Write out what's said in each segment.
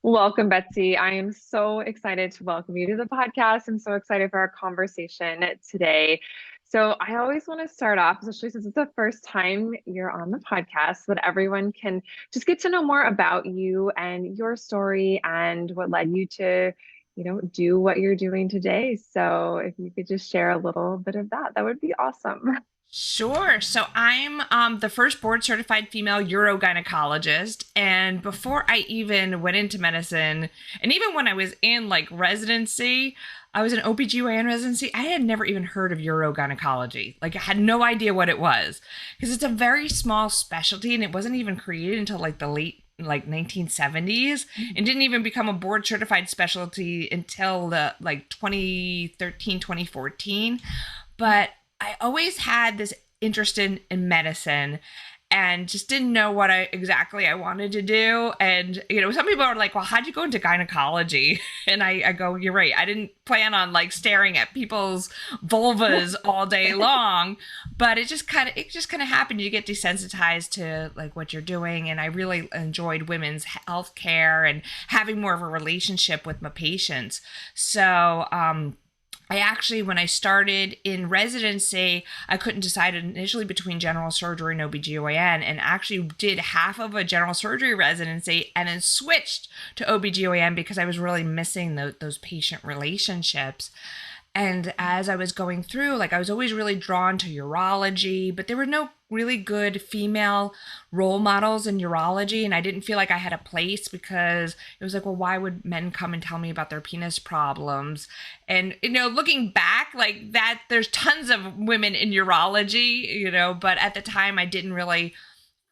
Welcome, Betsy. I am so excited to welcome you to the podcast. I'm so excited for our conversation today. So, I always want to start off, especially since it's the first time you're on the podcast, so that everyone can just get to know more about you and your story and what led you to, do what you're doing today. So, if you could just share a little bit of that, that would be awesome. Sure. So I'm the first board certified female urogynecologist. And before I even went into medicine, and even when I was in like residency, I was in OBGYN residency. I had never even heard of urogynecology. Like I had no idea what it was because it's a very small specialty and it wasn't even created until like the late 1970s and didn't even become a board certified specialty until the like 2013 2014. But I always had this interest in medicine and just didn't know what exactly I wanted to do. And, some people are like, well, how'd you go into gynecology? And I go, you're right. I didn't plan on like staring at people's vulvas all day long, but it just kind of happened. You get desensitized to like what you're doing. And I really enjoyed women's health care and having more of a relationship with my patients. So, I actually, when I started in residency, I couldn't decide initially between general surgery and OBGYN, and actually did half of a general surgery residency and then switched to OBGYN because I was really missing those patient relationships. And as I was going through, like I was always really drawn to urology, but there were no really good female role models in urology. And I didn't feel like I had a place because it was like, well, why would men come and tell me about their penis problems? And, looking back, like that, there's tons of women in urology, but at the time I didn't really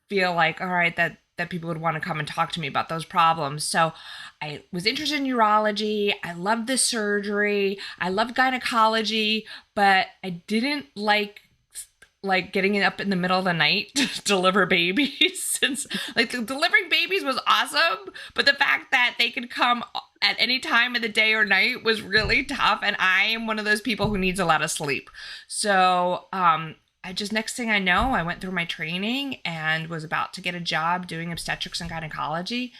feel like, all right, that people would want to come and talk to me about those problems. So I was interested in urology. I loved the surgery. I loved gynecology, but I didn't like getting up in the middle of the night to deliver babies since like delivering babies was awesome, but the fact that they could come at any time of the day or night was really tough, and I am one of those people who needs a lot of sleep. So I just, next thing I know, I went through my training and was about to get a job doing obstetrics and gynecology,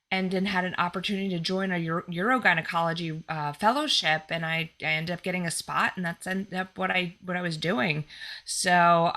and then had an opportunity to join a urogynecology fellowship, and I ended up getting a spot, and that's ended up what I was doing. So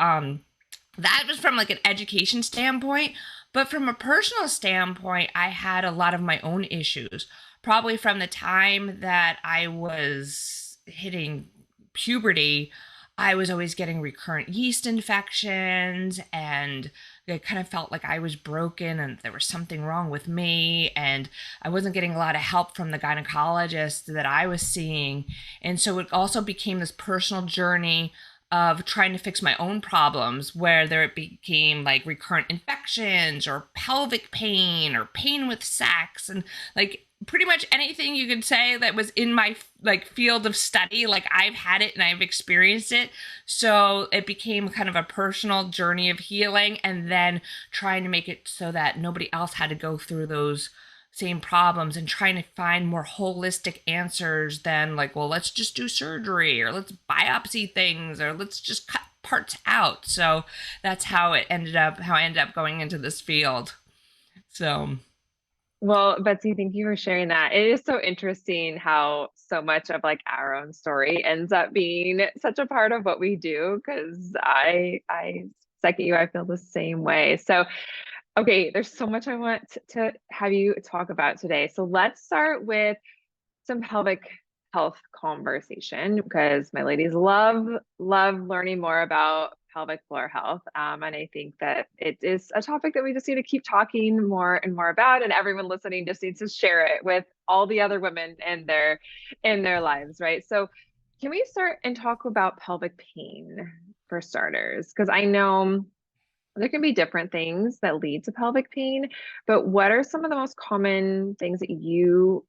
that was from like an education standpoint, but from a personal standpoint, I had a lot of my own issues, probably from the time that I was hitting puberty. I was always getting recurrent yeast infections, and it kind of felt like I was broken and there was something wrong with me. And I wasn't getting a lot of help from the gynecologist that I was seeing. And so it also became this personal journey of trying to fix my own problems, whether it became like recurrent infections or pelvic pain or pain with sex, and like pretty much anything you could say that was in my like field of study, like I've had it and I've experienced it. So it became kind of a personal journey of healing, and then trying to make it so that nobody else had to go through those same problems, and trying to find more holistic answers than like, well, let's just do surgery or let's biopsy things or let's just cut parts out. So that's how I ended up going into this field. So Well, Betsy, thank you for sharing that. It is so interesting how so much of like our own story ends up being such a part of what we do because I second you, I feel the same way. So, okay, there's so much I want to have you talk about today. So let's start with some pelvic health conversation because my ladies love learning more about pelvic floor health. And I think that it is a topic that we just need to keep talking more and more about, and everyone listening just needs to share it with all the other women in their lives, right? So can we start and talk about pelvic pain for starters? Because I know there can be different things that lead to pelvic pain, but what are some of the most common things that you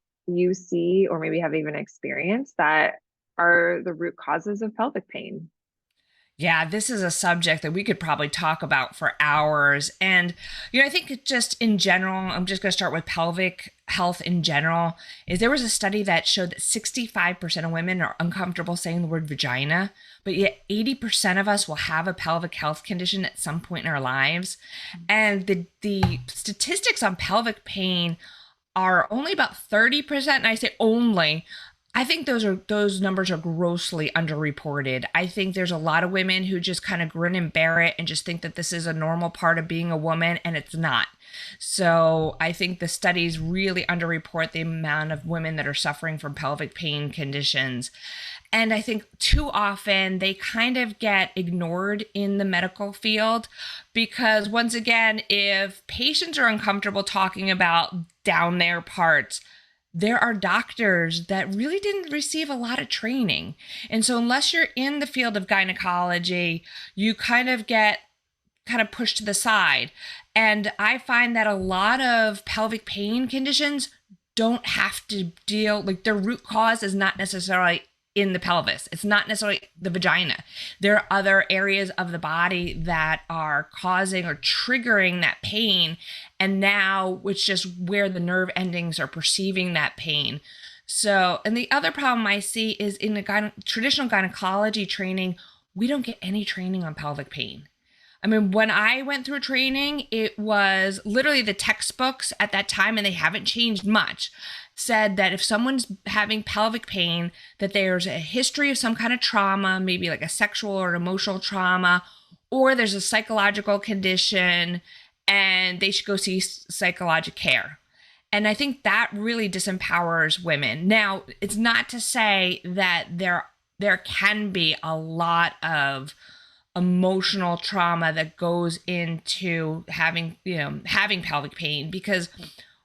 see or maybe have even experienced that are the root causes of pelvic pain? yeah, this is a subject that we could probably talk about for hours. And, I think just in general, I'm just going to start with pelvic health in general, is there was a study that showed that 65% of women are uncomfortable saying the word vagina, but yet 80% of us will have a pelvic health condition at some point in our lives. And the statistics on pelvic pain are only about 30%. And I say only, I think those numbers are grossly underreported. I think there's a lot of women who just kind of grin and bear it and just think that this is a normal part of being a woman, and it's not. So I think the studies really underreport the amount of women that are suffering from pelvic pain conditions. And I think too often they kind of get ignored in the medical field because, once again, if patients are uncomfortable talking about down their parts, there are doctors that really didn't receive a lot of training. And so unless you're in the field of gynecology, you kind of get pushed to the side. And I find that a lot of pelvic pain conditions don't have to deal, like their root cause is not necessarily in the pelvis. It's not necessarily the vagina. There are other areas of the body that are causing or triggering that pain. And now it's just where the nerve endings are perceiving that pain. So, and the other problem I see is in the traditional gynecology training, we don't get any training on pelvic pain. I mean, when I went through training, it was literally the textbooks at that time, and they haven't changed much, said that if someone's having pelvic pain, that there's a history of some kind of trauma, maybe like a sexual or emotional trauma, or there's a psychological condition, and they should go see psychological care. And I think that really disempowers women. Now, it's not to say that there can be a lot of emotional trauma that goes into having pelvic pain, because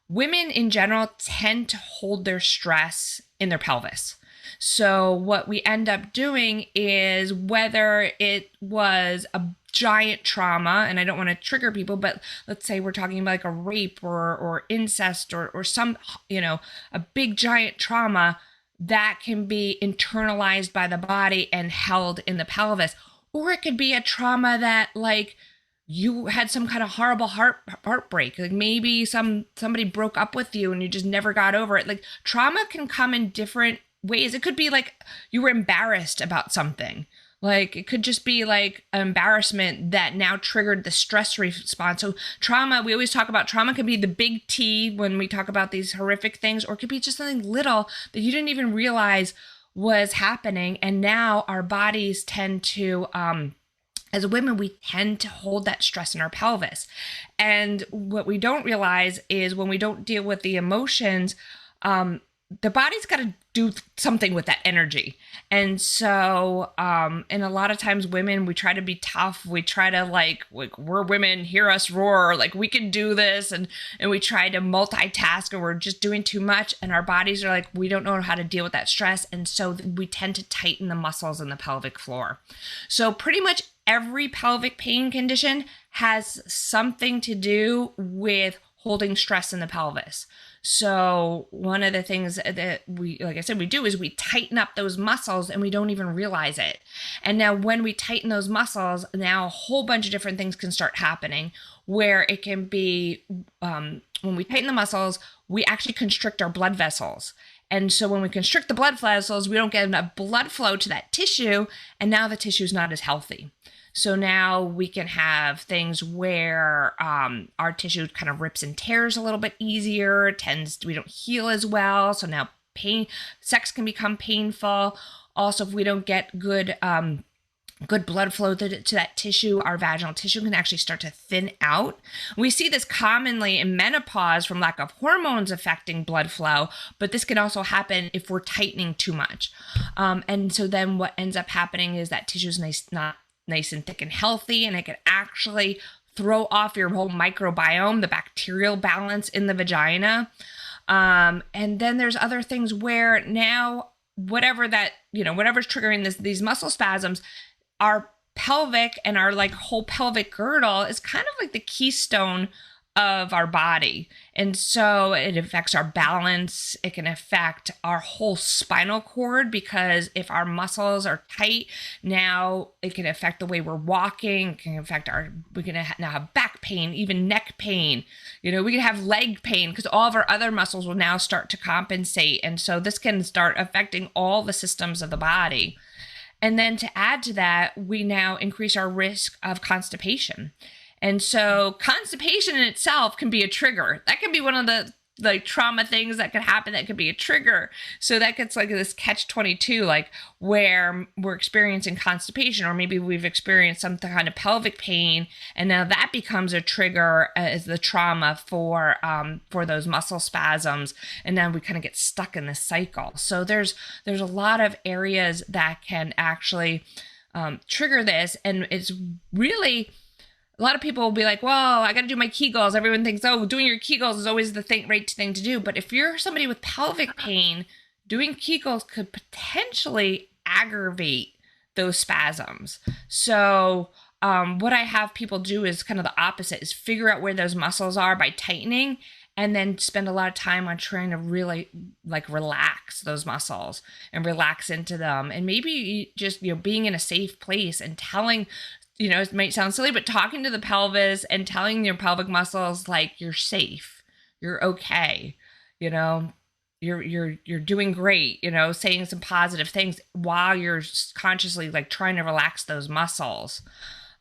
women in general tend to hold their stress in their pelvis. So what we end up doing is, whether it was a giant trauma, and I don't want to trigger people, but let's say we're talking about like a rape or incest or some, a big giant trauma that can be internalized by the body and held in the pelvis. Or it could be a trauma that, like, you had some kind of horrible heartbreak. Like maybe somebody broke up with you and you just never got over it. Like, trauma can come in different ways. It could be like you were embarrassed about something. Like, it could just be like an embarrassment that now triggered the stress response. So trauma, we always talk about trauma could be the big T when we talk about these horrific things, or it could be just something little that you didn't even realize was happening. And now our bodies tend to, as women, we tend to hold that stress in our pelvis. And what we don't realize is, when we don't deal with the emotions, the body's got to do something with that energy. And so, and a lot of times women, we try to be tough. We try to like we're women, hear us roar, like we can do this. And we try to multitask, and we're just doing too much. And our bodies are like, we don't know how to deal with that stress. And so we tend to tighten the muscles in the pelvic floor. So pretty much every pelvic pain condition has something to do with holding stress in the pelvis. So one of the things that we, like I said, we do is we tighten up those muscles, and we don't even realize it. And now when we tighten those muscles, now a whole bunch of different things can start happening, where it can be, when we tighten the muscles, we actually constrict our blood vessels. And so when we constrict the blood vessels, we don't get enough blood flow to that tissue, and now the tissue is not as healthy. So now we can have things where our tissue kind of rips and tears a little bit easier. We don't heal as well. So now sex can become painful. Also, if we don't get good blood flow to that tissue, our vaginal tissue can actually start to thin out. We see this commonly in menopause from lack of hormones affecting blood flow, but this can also happen if we're tightening too much. And so then what ends up happening is that tissue is not nice and thick and healthy, and it can actually throw off your whole microbiome, the bacterial balance in the vagina. And then there's other things where now whatever's triggering these muscle spasms, our pelvic and our like whole pelvic girdle is kind of like the keystone of our body. And so it affects our balance. It can affect our whole spinal cord, because if our muscles are tight, now it can affect the way we're walking. It can affect we can now have back pain, even neck pain. We can have leg pain, because all of our other muscles will now start to compensate. And so this can start affecting all the systems of the body. And then to add to that, we now increase our risk of constipation. And so constipation in itself can be a trigger. That can be one of the like trauma things that could happen that could be a trigger. So that gets like this catch 22, like where we're experiencing constipation, or maybe we've experienced some kind of pelvic pain, and now that becomes a trigger as the trauma for those muscle spasms, and then we kind of get stuck in this cycle. So there's a lot of areas that can actually trigger this, and it's really, a lot of people will be like, well, I got to do my Kegels. Everyone thinks, oh, doing your Kegels is always the right thing to do. But if you're somebody with pelvic pain, doing Kegels could potentially aggravate those spasms. So what I have people do is kind of the opposite, is figure out where those muscles are by tightening, and then spend a lot of time on trying to really like relax those muscles and relax into them. And maybe just, being in a safe place and telling, it might sound silly, but talking to the pelvis and telling your pelvic muscles, like, you're safe, you're okay, you're doing great, saying some positive things while you're consciously like trying to relax those muscles.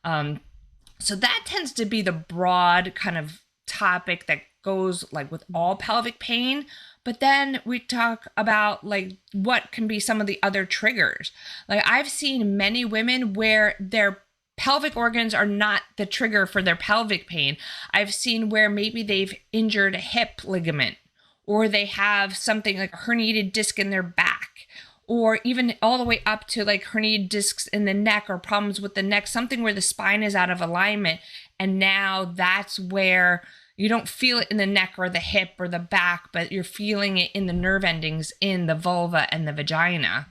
So that tends to be the broad kind of topic that goes like with all pelvic pain. But then we talk about like what can be some of the other triggers. Like I've seen many women where their pelvic organs are not the trigger for their pelvic pain. I've seen where maybe they've injured a hip ligament, or they have something like a herniated disc in their back, or even all the way up to like herniated discs in the neck, or problems with the neck, something where the spine is out of alignment. And now that's where you don't feel it in the neck or the hip or the back, but you're feeling it in the nerve endings in the vulva and the vagina.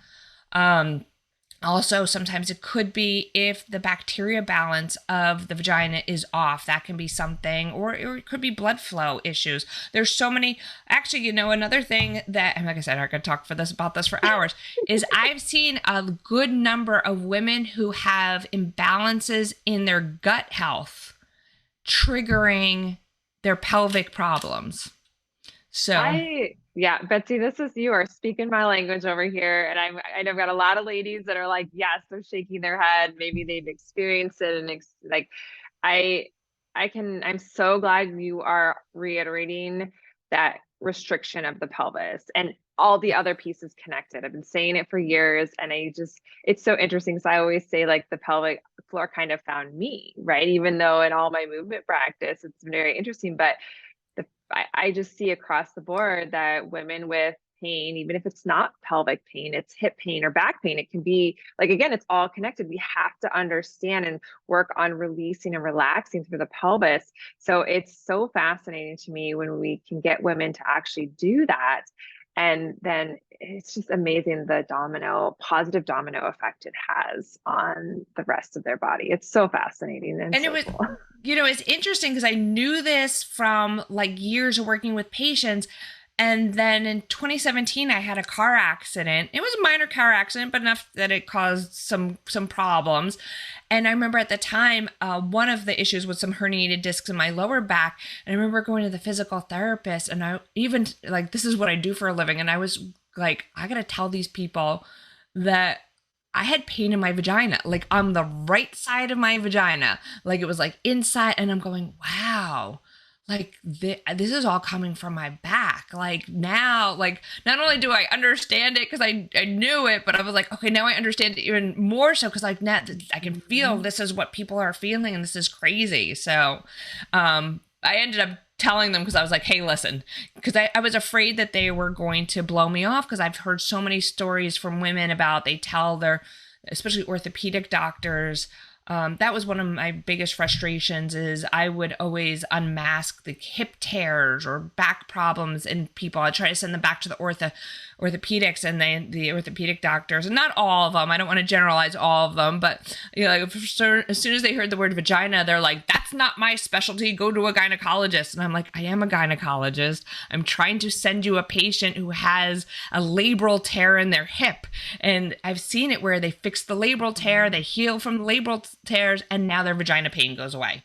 Also, sometimes it could be if the bacteria balance of the vagina is off. That can be something, or it could be blood flow issues. There's so many. Actually, another thing that, and like I said, I could talk about this for hours, is I've seen a good number of women who have imbalances in their gut health triggering their pelvic problems. So Betsy, you are speaking my language over here. And I've got a lot of ladies that are like, yes, they're shaking their head. Maybe they've experienced it. And I'm so glad you are reiterating that restriction of the pelvis and all the other pieces connected. I've been saying it for years, and it's so interesting because I always say like the pelvic floor kind of found me, right? Even though in all my movement practice, it's very interesting, but I just see across the board that women with pain, even if it's not pelvic pain, it's hip pain or back pain, it can be like, again, it's all connected. We have to understand and work on releasing and relaxing through the pelvis. So it's so fascinating to me when we can get women to actually do that. And then it's just amazing the positive domino effect it has on the rest of their body. It's so fascinating. And so cool. It's interesting because I knew this from like years of working with patients. And then in 2017, I had a car accident. It was a minor car accident, but enough that it caused some problems. And I remember at the time, one of the issues was some herniated discs in my lower back. And I remember going to the physical therapist, and I even like, this is what I do for a living. And I was like, I got to tell these people that I had pain in my vagina, like on the right side of my vagina, like it was like inside. And I'm going, wow. Like this is all coming from my back. Like now, like not only do I understand it because I knew it, but I was like, okay, now I understand it even more so because like now I can feel this is what people are feeling, and this is crazy. So I ended up telling them because I was like, hey, listen, because I was afraid that they were going to blow me off because I've heard so many stories from women about they tell their, especially orthopedic doctors, that was one of my biggest frustrations is I would always unmask the hip tears or back problems in people. I'd try to send them back to the orthopedics and the orthopedic doctors, and not all of them. I don't want to generalize all of them, but as soon as they heard the word vagina, they're like, that's not my specialty. Go to a gynecologist. And I'm like, I am a gynecologist. I'm trying to send you a patient who has a labral tear in their hip. And I've seen it where they fix the labral tear, they heal from the labral tears, and now their vagina pain goes away.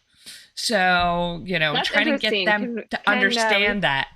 So, That's trying to get them to understand that.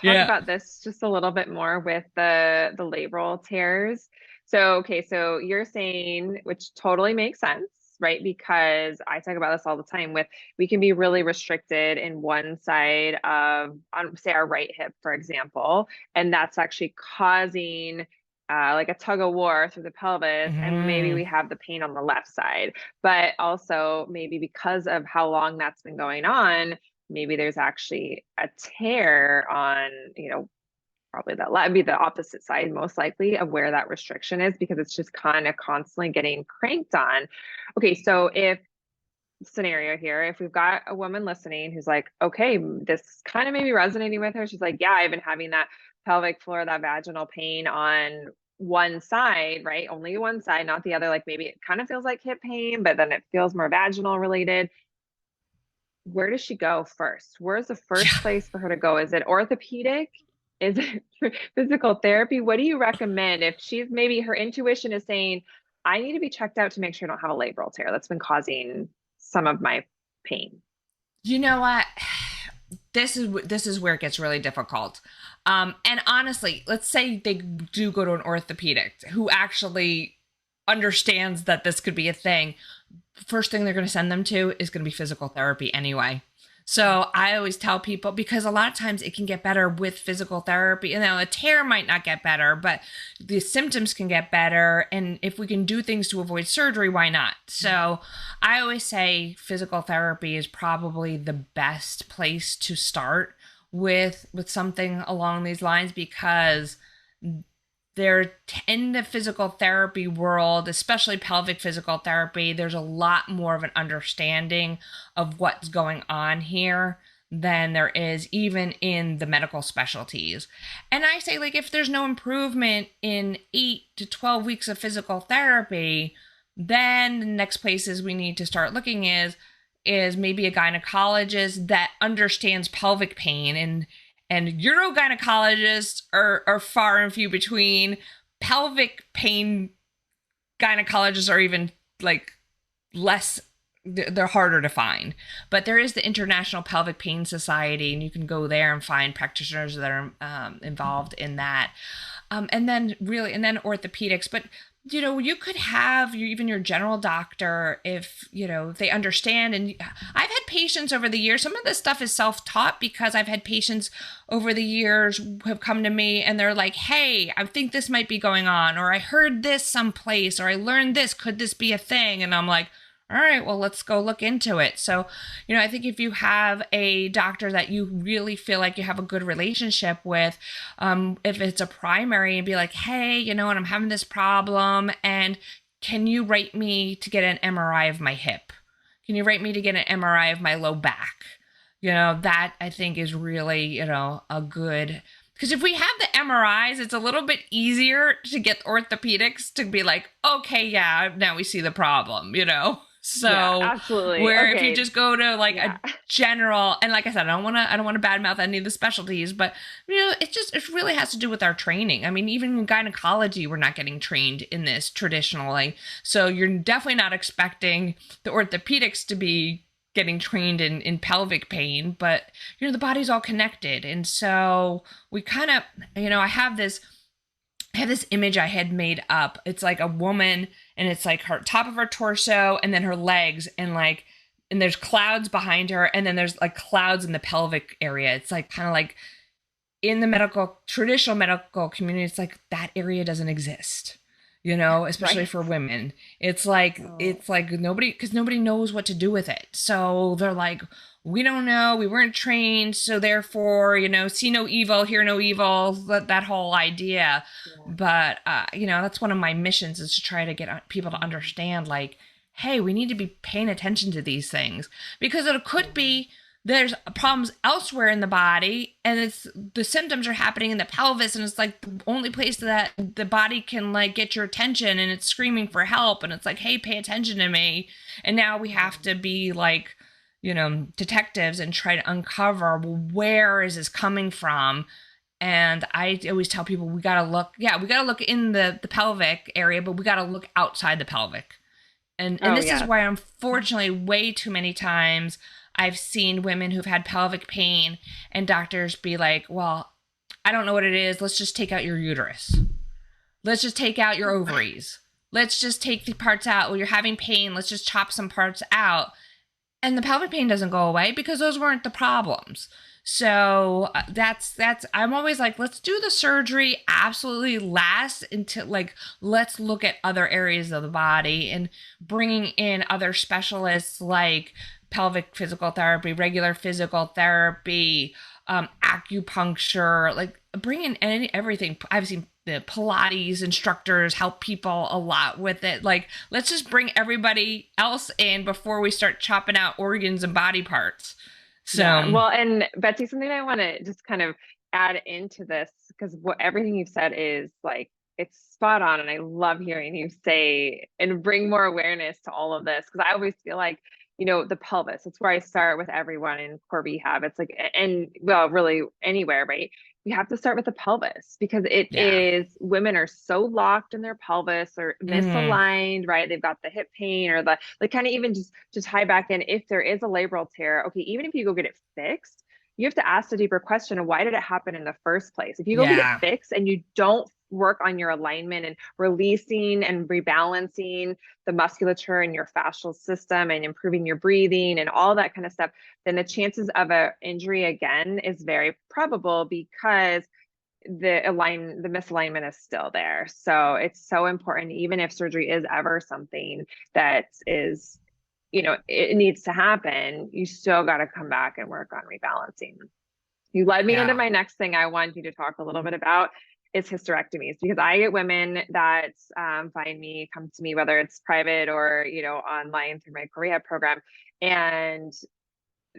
Talk about this just a little bit more with the labral tears. So, okay, so you're saying, which totally makes sense, right? Because I talk about this all the time with we can be really restricted in one side of, say, our right hip, for example, and that's actually causing like a tug of war through the pelvis, and maybe Mm-hmm. we have the pain on the left side. But also, maybe because of how long that's been going on, maybe there's actually a tear on, probably that'd be the opposite side, most likely, of where that restriction is, because it's just kind of constantly getting cranked on. Okay, so if scenario here, if we've got a woman listening who's like, okay, this kind of maybe resonating with her, she's like, yeah, I've been having that pelvic floor, that vaginal pain on one side, right? Only one side, not the other. Like maybe it kind of feels like hip pain, but then it feels more vaginal related. Where does she go first? Where's the first Yeah. place for her to go? Is it orthopedic? Is it physical therapy? What do you recommend if she's maybe her intuition is saying, I need to be checked out to make sure I don't have a labral tear that's been causing some of my pain? You know what? This is where it gets really difficult. And honestly, let's say they do go to an orthopedic who actually understands that this could be a thing. First thing they're going to send them to is going to be physical therapy anyway. So I always tell people, because a lot of times it can get better with physical therapy. And now a tear might not get better, but the symptoms can get better. And if we can do things to avoid surgery, why not? So I always say physical therapy is probably the best place to start with something along these lines, because there, in the physical therapy world, especially pelvic physical therapy, there's a lot more of an understanding of what's going on here than there is even in the medical specialties. And I say, like, if there's no improvement in 8 to 12 weeks of physical therapy, then the next places we need to start looking is maybe a gynecologist that understands pelvic pain, and urogynecologists are far and few between. Pelvic pain gynecologists are even like less, they're harder to find. But there is the International Pelvic Pain Society, and you can go there and find practitioners that are involved in that. And then orthopedics. But you could have even your general doctor, if they understand. And I've had patients over the years, some of this stuff is self-taught, because I've had patients over the years who have come to me and they're like, hey, I think this might be going on, or I heard this someplace, or I learned this, could this be a thing? And I'm like, all right, well, let's go look into it. So, I think if you have a doctor that you really feel like you have a good relationship with, if it's a primary, and be like, hey, and I'm having this problem, and can you write me to get an MRI of my hip? Can you write me to get an MRI of my low back? That I think is really, a good, because if we have the MRIs, it's a little bit easier to get orthopedics to be like, okay, yeah, now we see the problem, So Yeah, absolutely. where if Okay. you just go to like Yeah. a general, and like I said, I don't want to badmouth any of the specialties, but it really has to do with our training. I mean, even in gynecology, we're not getting trained in this traditionally. So you're definitely not expecting the orthopedics to be getting trained in pelvic pain, but the body's all connected. And so we kind of, I have this image I had made up. It's like a woman, and it's like her top of her torso, and then her legs, and there's clouds behind her, and then there's like clouds in the pelvic area. It's like kind of like in the traditional medical community, it's like that area doesn't exist, especially Right. for women. It's like because nobody knows what to do with it. So they're like, we don't know, we weren't trained, so therefore, see no evil, hear no evil, that whole idea. Yeah. But that's one of my missions, is to try to get people to understand, like, hey, we need to be paying attention to these things, because it could be there's problems elsewhere in the body, and it's the symptoms are happening in the pelvis, and it's like the only place that the body can like get your attention, and it's screaming for help, and it's like, hey, pay attention to me. And now we have to be like, detectives, and try to uncover, well, where is this coming from? And I always tell people, we got to look in the pelvic area, but we got to look outside the pelvic. And Oh, this is yeah. why, unfortunately, way too many times I've seen women who've had pelvic pain, and doctors be like, well, I don't know what it is. Let's just take out your uterus. Let's just take out your ovaries. let's just take the parts out. Well, you're having pain, let's just chop some parts out. And the pelvic pain doesn't go away because those weren't the problems. So that's I'm always like, let's do the surgery absolutely last until, like, let's look at other areas of the body and bringing in other specialists like pelvic physical therapy, regular physical therapy, acupuncture, like bring in everything. I've seen the Pilates instructors help people a lot with it. Like, let's just bring everybody else in before we start chopping out organs and body parts. So, Yeah. Well, and Betsy, something I want to just kind of add into this, because what everything you've said is like, it's spot on. And I love hearing you say and bring more awareness to all of this. Because I always feel like, the pelvis, it's where I start with everyone in core rehab. It's like, and well, really anywhere, right? You have to start with the pelvis because it yeah. is, women are so locked in their pelvis or Mm, misaligned, right? They've got the hip pain or the, like, kind of even just to tie back in, if there is a labral tear, okay, even if you go get it fixed, you have to ask the deeper question of why did it happen in the first place? If you go get it yeah. fixed and you don't work on your alignment and releasing and rebalancing the musculature in your fascial system and improving your breathing and all that kind of stuff, then the chances of an injury again is very probable because the misalignment is still there. So it's so important, even if surgery is ever something that is, it needs to happen, you still got to come back and work on rebalancing. You led me into Yeah. my next thing I want you to talk a little bit about is hysterectomies, because I get women that find me, come to me, whether it's private or, online through my core rehab program. And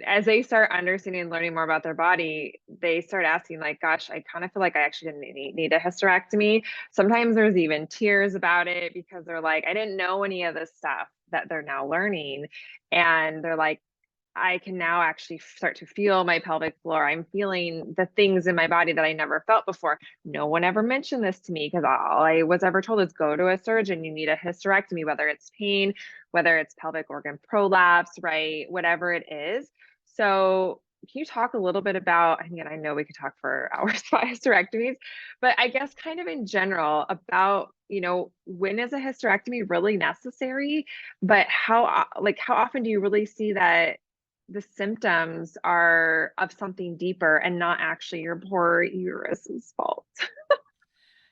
as they start understanding and learning more about their body, they start asking, like, gosh, I kind of feel like I actually didn't need a hysterectomy. Sometimes there's even tears about it because they're like, I didn't know any of this stuff that they're now learning. And they're like, I can now actually start to feel my pelvic floor. I'm feeling the things in my body that I never felt before. No one ever mentioned this to me because all I was ever told is go to a surgeon. You need a hysterectomy, whether it's pain, whether it's pelvic organ prolapse, right? Whatever it is. So, can you talk a little bit about, again, I know we could talk for hours about hysterectomies, but I guess kind of in general about, when is a hysterectomy really necessary? But how often do you really see that the symptoms are of something deeper and not actually your poor uterus's fault?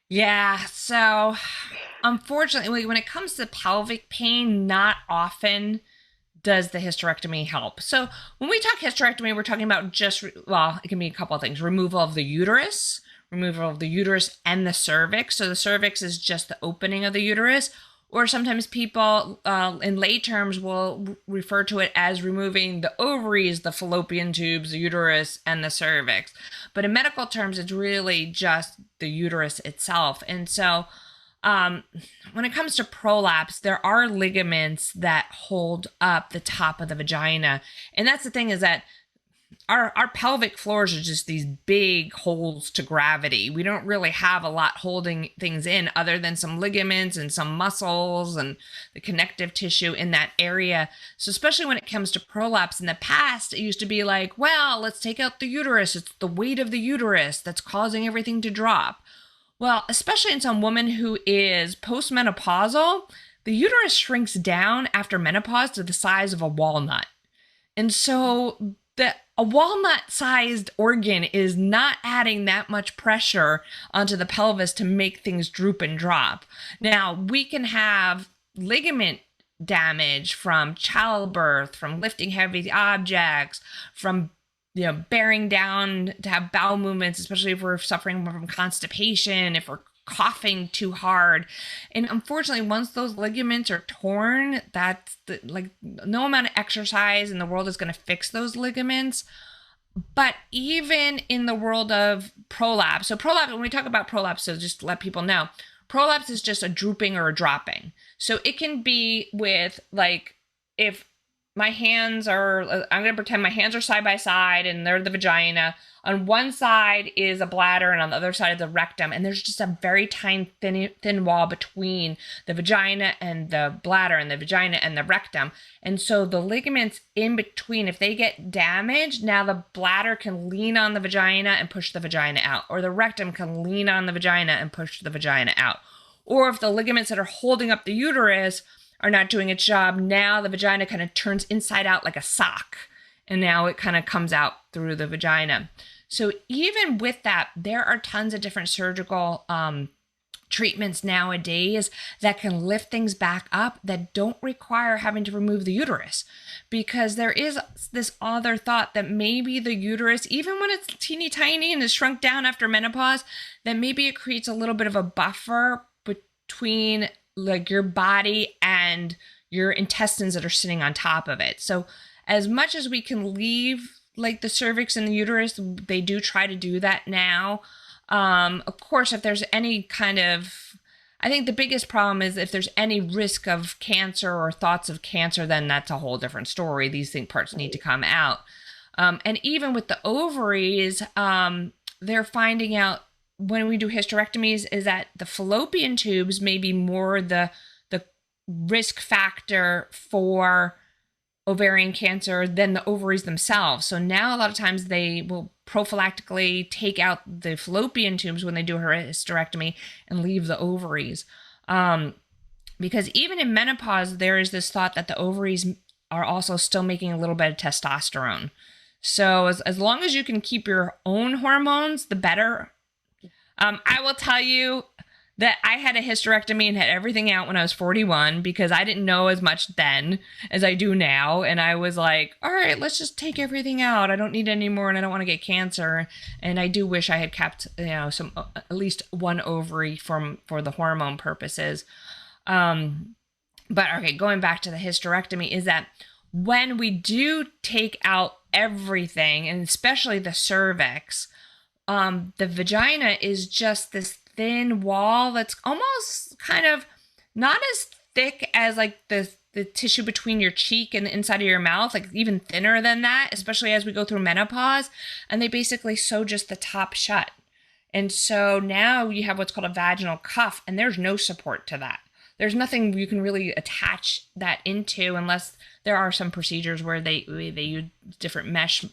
Yeah. So, unfortunately, when it comes to pelvic pain, not often does the hysterectomy help. So, when we talk hysterectomy, we're talking about just, well, it can be a couple of things: removal of the uterus and the cervix. So, the cervix is just the opening of the uterus. Or sometimes people in lay terms will refer to it as removing the ovaries, the fallopian tubes, the uterus, and the cervix. But in medical terms, it's really just the uterus itself. And so when it comes to prolapse, there are ligaments that hold up the top of the vagina. And that's the thing, is that our pelvic floors are just these big holes to gravity. We don't really have a lot holding things in other than some ligaments and some muscles and the connective tissue in that area. So especially when it comes to prolapse, in the past, it used to be like, well, let's take out the uterus. It's the weight of the uterus that's causing everything to drop. Well, especially in some woman who is postmenopausal, the uterus shrinks down after menopause to the size of a walnut. And so a walnut-sized organ is not adding that much pressure onto the pelvis to make things droop and drop. Now, we can have ligament damage from childbirth, from lifting heavy objects, from bearing down to have bowel movements, especially if we're suffering from constipation, if we're coughing too hard. And unfortunately, once those ligaments are torn, no amount of exercise in the world is going to fix those ligaments. But even in the world of prolapse, so prolapse, when we talk about prolapse, so just to let people know, prolapse is just a drooping or a dropping. So it can be with, like, if my hands are, I'm going to pretend my hands are side by side and they're the vagina. On one side is a bladder and on the other side is the rectum. And there's just a very tiny, thin wall between the vagina and the bladder and the vagina and the rectum. And so the ligaments in between, if they get damaged, now the bladder can lean on the vagina and push the vagina out. Or the rectum can lean on the vagina and push the vagina out. or if the ligaments that are holding up the uterus are not doing its job, now the vagina kind of turns inside out like a sock, and now it kind of comes out through the vagina. So even with that, there are tons of different surgical treatments nowadays that can lift things back up that don't require having to remove the uterus, because there is this other thought that maybe the uterus, even when it's teeny tiny and is shrunk down after menopause, that maybe it creates a little bit of a buffer between like your body and your intestines that are sitting on top of it. So as much as we can leave like the cervix and the uterus, they do try to do that now. Of course, if there's any kind of, I think the biggest problem is if there's any risk of cancer or thoughts of cancer, then that's a whole different story. These parts need to come out. And even with the ovaries, they're finding out when we do hysterectomies is that the fallopian tubes may be more the risk factor for ovarian cancer than the ovaries themselves. So now a lot of times they will prophylactically take out the fallopian tubes when they do a hysterectomy and leave the ovaries. Because even in menopause, there is this thought that the ovaries are also still making a little bit of testosterone. So as long as you can keep your own hormones, the better. I will tell you that I had a hysterectomy and had everything out when I was 41 because I didn't know as much then as I do now. And I was like, all right, let's just take everything out. I don't need any more and I don't want to get cancer. And I do wish I had kept, some at least one ovary for the hormone purposes. But okay, going back to the hysterectomy is that when we do take out everything, and especially the cervix, the vagina is just this thin wall that's almost kind of not as thick as like the tissue between your cheek and the inside of your mouth, like even thinner than that, especially as we go through menopause. And they basically sew just the top shut. And so now you have what's called a vaginal cuff, and there's no support to that. There's nothing you can really attach that into unless there are some procedures where they use different mesh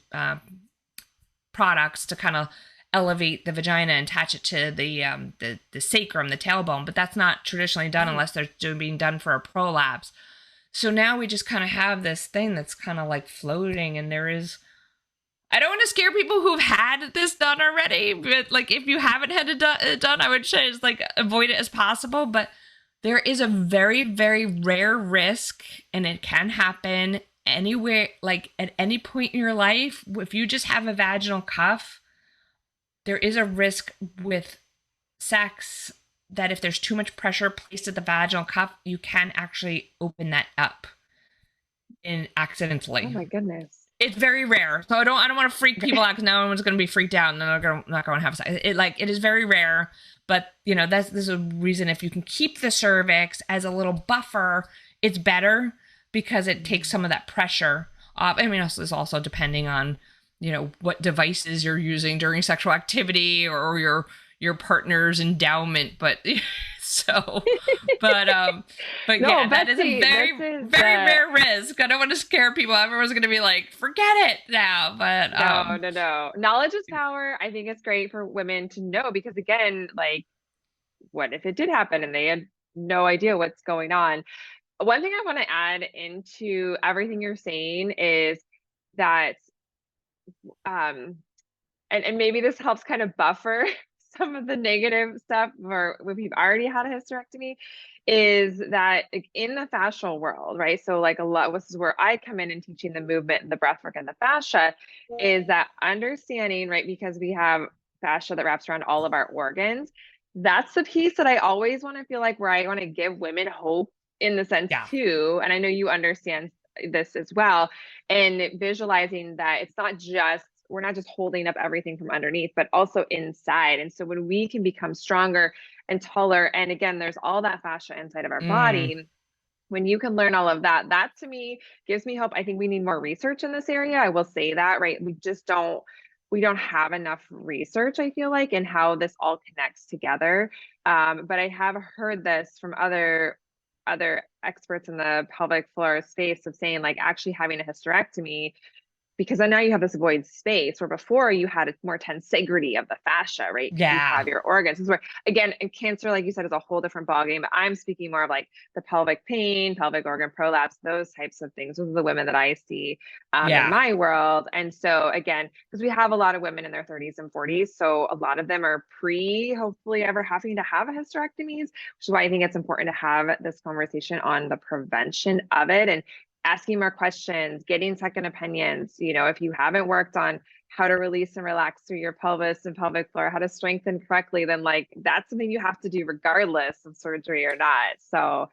products to kind of elevate the vagina and attach it to the sacrum, the tailbone, but that's not traditionally done unless they're being done for a prolapse. So now we just kind of have this thing that's kind of like floating, and there is, I don't want to scare people who've had this done already, but like if you haven't had it done, I would say just like avoid it as possible. But there is a very, very rare risk, and it can happen anywhere, like at any point in your life. If you just have a vaginal cuff, there is a risk with sex that if there's too much pressure placed at the vaginal cuff, you can actually open that up accidentally. Oh my goodness. It's very rare. So I don't want to freak people out because now everyone's going to be freaked out and they're not going to have sex. It is very rare, but this is a reason if you can keep the cervix as a little buffer, it's better because it takes some of that pressure off. I mean, it's also depending on what devices you're using during sexual activity or your partner's endowment, but no, yeah, that Betsy, is a very rare risk. I don't want to scare people. Everyone's going to be like, forget it now. But no. Knowledge is power. I think it's great for women to know because again, like, what if it did happen and they had no idea what's going on? One thing I want to add into everything you're saying is that and maybe this helps kind of buffer some of the negative stuff for when we've already had a hysterectomy, is that in the fascial world, right? So like this is where I come in and teaching the movement and the breath work and the fascia, is that understanding, right? Because we have fascia that wraps around all of our organs. That's the piece that I always want to feel like where I want to give women hope in the sense too. And I know you understand this as well, and visualizing that it's not just, we're not just holding up everything from underneath, but also inside. And so when we can become stronger and taller, and again, there's all that fascia inside of our body, when you can learn all of that, that to me gives me hope. I think we need more research in this area. I will say that, right? We don't have enough research, I feel like, in how this all connects together. But I have heard this from other experts in the pelvic floor space of saying like actually having a hysterectomy because now you have this void space where before you had a more tensegrity of the fascia, right? Because you Yeah. have your organs. This is where, again, and cancer, like you said, is a whole different ballgame. But I'm speaking more of like the pelvic pain, pelvic organ prolapse, those types of things. Those are the women that I see in Yeah. my world. And so, again, because we have a lot of women in their 30s and 40s, so a lot of them are hopefully ever having to have a hysterectomies, which is why I think it's important to have this conversation on the prevention of it and asking more questions, getting second opinions. If you haven't worked on how to release and relax through your pelvis and pelvic floor, how to strengthen correctly, then like that's something you have to do regardless of surgery or not. So,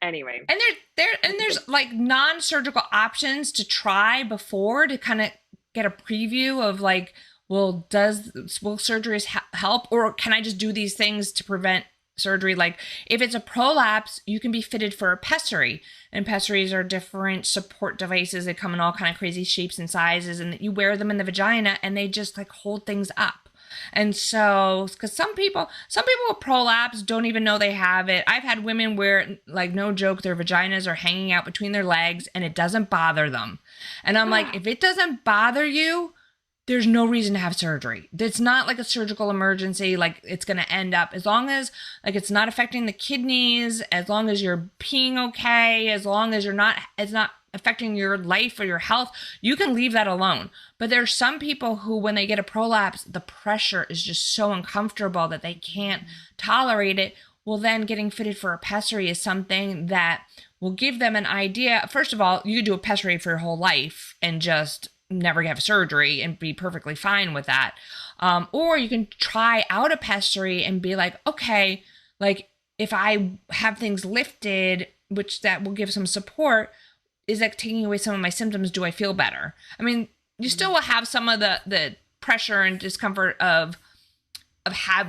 anyway. And there's like non-surgical options to try before to kind of get a preview of like, well, will surgeries help, or can I just do these things to prevent surgery? Like if it's a prolapse, you can be fitted for a pessary, and pessaries are different support devices. They come in all kind of crazy shapes and sizes, and you wear them in the vagina and they just like hold things up. And so, because some people with prolapse don't even know they have it. I've had women where, like, no joke, their vaginas are hanging out between their legs and it doesn't bother them. And I'm like, if it doesn't bother you, there's no reason to have surgery. It's not like a surgical emergency. Like it's going to end up, as long as like it's not affecting the kidneys, as long as you're peeing okay, as long as it's not affecting your life or your health, you can leave that alone. But there's some people who, when they get a prolapse, the pressure is just so uncomfortable that they can't tolerate it. Well, then getting fitted for a pessary is something that will give them an idea. First of all, you could do a pessary for your whole life and just never have surgery and be perfectly fine with that. Or you can try out a pessary and be like, okay, like if I have things lifted, which that will give some support, is that taking away some of my symptoms? Do I feel better? I mean, you still will have some of the pressure and discomfort of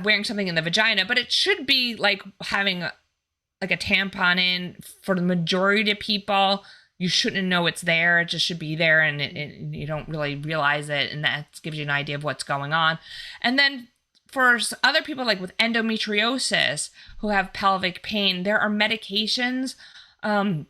wearing something in the vagina, but it should be like having like a tampon in. For the majority of people, you shouldn't know it's there. It just should be there, and you don't really realize it, and that gives you an idea of what's going on. And then for other people, like with endometriosis, who have pelvic pain, there are medications. And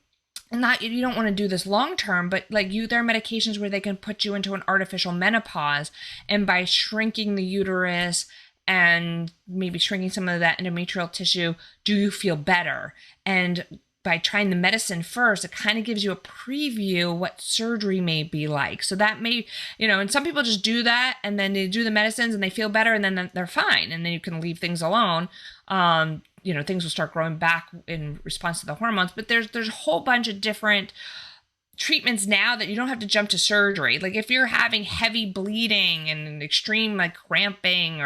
not, you don't want to do this long term, but like there are medications where they can put you into an artificial menopause, and by shrinking the uterus and maybe shrinking some of that endometrial tissue, do you feel better? And by trying the medicine first, it kind of gives you a preview what surgery may be like. So that may, and some people just do that and then they do the medicines and they feel better and then they're fine. And then you can leave things alone. Things will start growing back in response to the hormones. But there's a whole bunch of different treatments now that you don't have to jump to surgery. Like if you're having heavy bleeding and extreme like cramping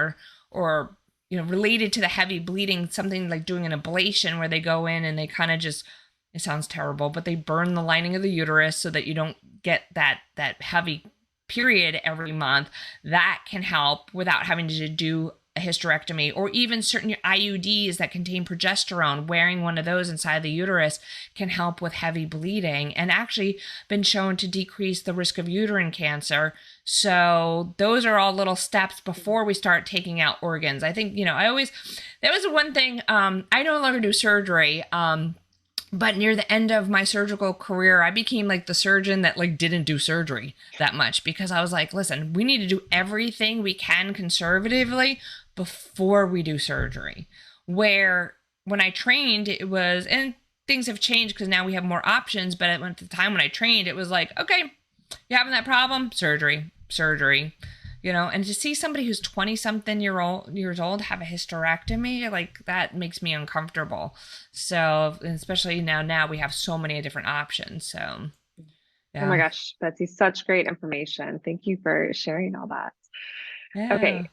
or related to the heavy bleeding, something like doing an ablation where they go in and they kind of just, it sounds terrible, but they burn the lining of the uterus so that you don't get that heavy period every month. That can help without having to do a hysterectomy, or even certain IUDs that contain progesterone. Wearing one of those inside the uterus can help with heavy bleeding, and actually been shown to decrease the risk of uterine cancer. So those are all little steps before we start taking out organs. I think, that was one thing. I no longer do surgery. But near the end of my surgical career, I became like the surgeon that like didn't do surgery that much, because I was like, listen, we need to do everything we can conservatively before we do surgery. Where when I trained, it was, and things have changed because now we have more options, but at the time when I trained, it was like, okay, you're having that problem, surgery. And to see somebody who's 20-something years old have a hysterectomy, like that makes me uncomfortable. So, especially now we have so many different options. So, yeah. Oh my gosh, Betsy, such great information. Thank you for sharing all that. Yeah. Okay.